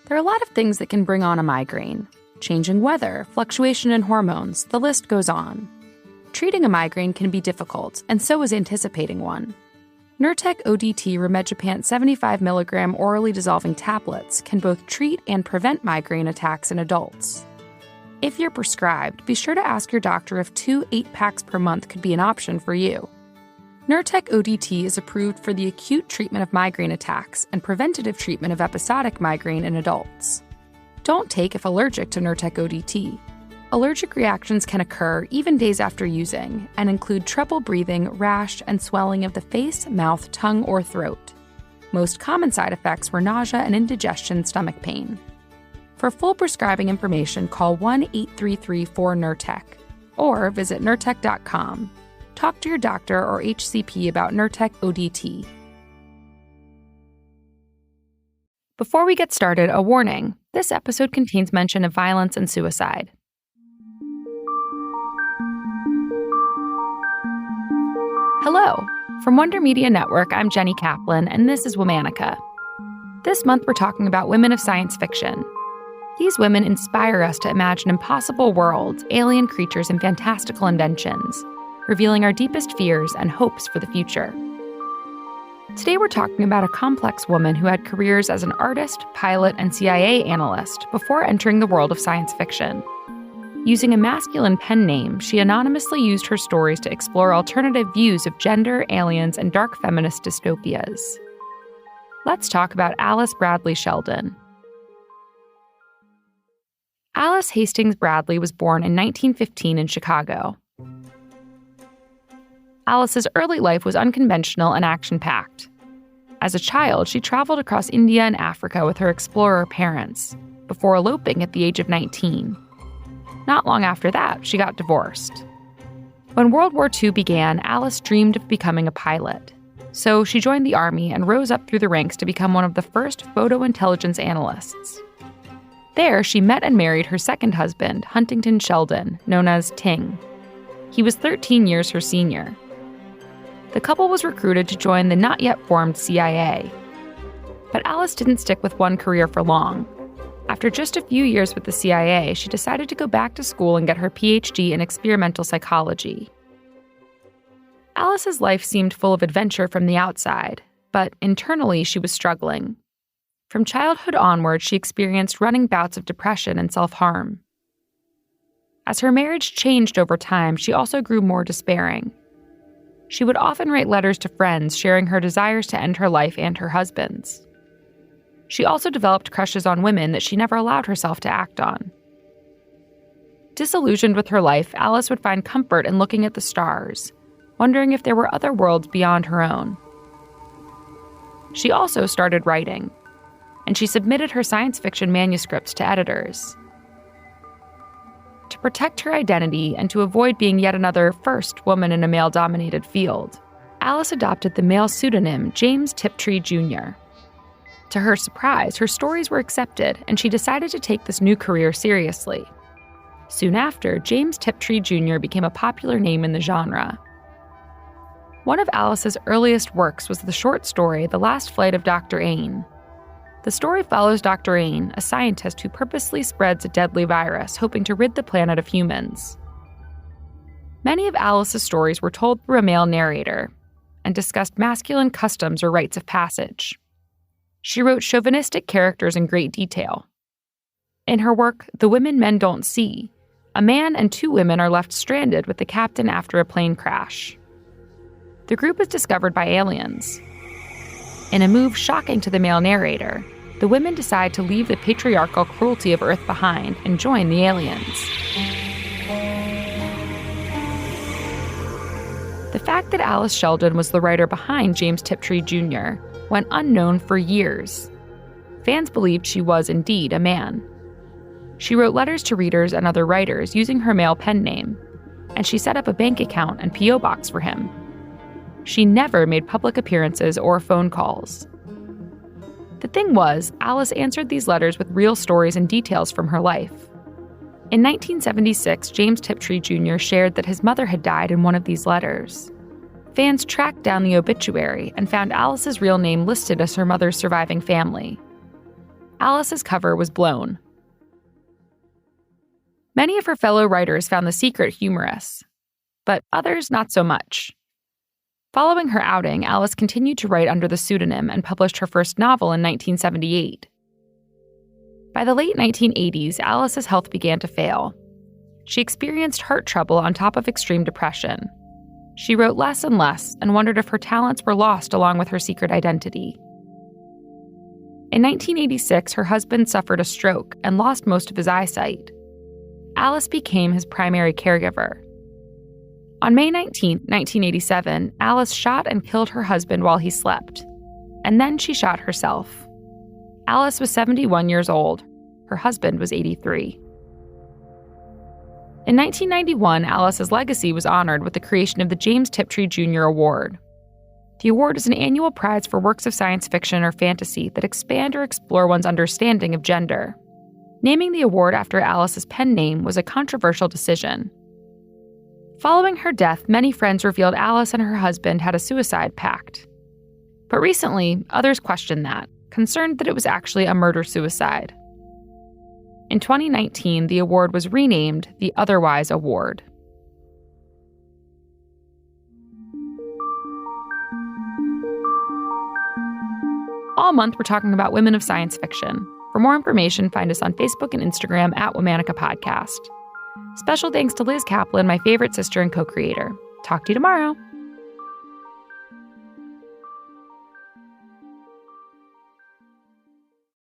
There are a lot of things that can bring on a migraine. Changing weather, fluctuation in hormones, the list goes on. Treating a migraine can be difficult, and so is anticipating one. Nurtec ODT rimegepant 75 mg orally dissolving tablets can both treat and prevent migraine attacks in adults. If you're prescribed, be sure to ask your doctor if 2 8-packs per month could be an option for you. Nurtec ODT is approved for the acute treatment of migraine attacks and preventative treatment of episodic migraine in adults. Don't take if allergic to Nurtec ODT. Allergic reactions can occur even days after using and include trouble breathing, rash, and swelling of the face, mouth, tongue, or throat. Most common side effects were nausea and indigestion, stomach pain. For full prescribing information, call 1-833-4-NURTEC or visit nurtec.com. Talk to your doctor or HCP about Nurtec ODT. Before we get started, a warning. This episode contains mention of violence and suicide. Hello. From Wonder Media Network, I'm Jenny Kaplan, and this is Womanica. This month, we're talking about women of science fiction. These women inspire us to imagine impossible worlds, alien creatures, and fantastical inventions, revealing our deepest fears and hopes for the future. Today we're talking about a complex woman who had careers as an artist, pilot, and CIA analyst before entering the world of science fiction. Using a masculine pen name, she anonymously used her stories to explore alternative views of gender, aliens, and dark feminist dystopias. Let's talk about Alice Bradley Sheldon. Alice Hastings Bradley was born in 1915 in Chicago. Alice's early life was unconventional and action-packed. As a child, she traveled across India and Africa with her explorer parents, before eloping at the age of 19. Not long after that, she got divorced. When World War II began, Alice dreamed of becoming a pilot. So she joined the Army and rose up through the ranks to become one of the first photo intelligence analysts. There, she met and married her second husband, Huntington Sheldon, known as Ting. He was 13 years her senior. The couple was recruited to join the not-yet-formed CIA. But Alice didn't stick with one career for long. After just a few years with the CIA, she decided to go back to school and get her PhD in experimental psychology. Alice's life seemed full of adventure from the outside, but internally she was struggling. From childhood onward, she experienced running bouts of depression and self-harm. As her marriage changed over time, she also grew more despairing. She would often write letters to friends sharing her desires to end her life and her husband's. She also developed crushes on women that she never allowed herself to act on. Disillusioned with her life, Alice would find comfort in looking at the stars, wondering if there were other worlds beyond her own. She also started writing, and she submitted her science fiction manuscripts to editors. To protect her identity and to avoid being yet another first woman in a male-dominated field, Alice adopted the male pseudonym James Tiptree Jr. To her surprise, her stories were accepted, and she decided to take this new career seriously. Soon after, James Tiptree Jr. became a popular name in the genre. One of Alice's earliest works was the short story The Last Flight of Dr. Ain. The story follows Dr. Ain, a scientist who purposely spreads a deadly virus, hoping to rid the planet of humans. Many of Alice's stories were told through a male narrator and discussed masculine customs or rites of passage. She wrote chauvinistic characters in great detail. In her work, The Women Men Don't See, a man and 2 women are left stranded with the captain after a plane crash. The group is discovered by aliens. In a move shocking to the male narrator, the women decide to leave the patriarchal cruelty of Earth behind and join the aliens. The fact that Alice Sheldon was the writer behind James Tiptree Jr. went unknown for years. Fans believed she was indeed a man. She wrote letters to readers and other writers using her male pen name, and she set up a bank account and P.O. box for him. She never made public appearances or phone calls. The thing was, Alice answered these letters with real stories and details from her life. In 1976, James Tiptree Jr. shared that his mother had died in one of these letters. Fans tracked down the obituary and found Alice's real name listed as her mother's surviving family. Alice's cover was blown. Many of her fellow writers found the secret humorous, but others not so much. Following her outing, Alice continued to write under the pseudonym and published her first novel in 1978. By the late 1980s, Alice's health began to fail. She experienced heart trouble on top of extreme depression. She wrote less and less and wondered if her talents were lost along with her secret identity. In 1986, her husband suffered a stroke and lost most of his eyesight. Alice became his primary caregiver. On May 19, 1987, Alice shot and killed her husband while he slept, and then she shot herself. Alice was 71 years old. Her husband was 83. In 1991, Alice's legacy was honored with the creation of the James Tiptree Jr. Award. The award is an annual prize for works of science fiction or fantasy that expand or explore one's understanding of gender. Naming the award after Alice's pen name was a controversial decision. Following her death, many friends revealed Alice and her husband had a suicide pact. But recently, others questioned that, concerned that it was actually a murder-suicide. In 2019, the award was renamed the Otherwise Award. All month, we're talking about women of science fiction. For more information, find us on Facebook and Instagram at Womanica Podcast. Special thanks to Liz Kaplan, my favorite sister and co-creator. Talk to you tomorrow.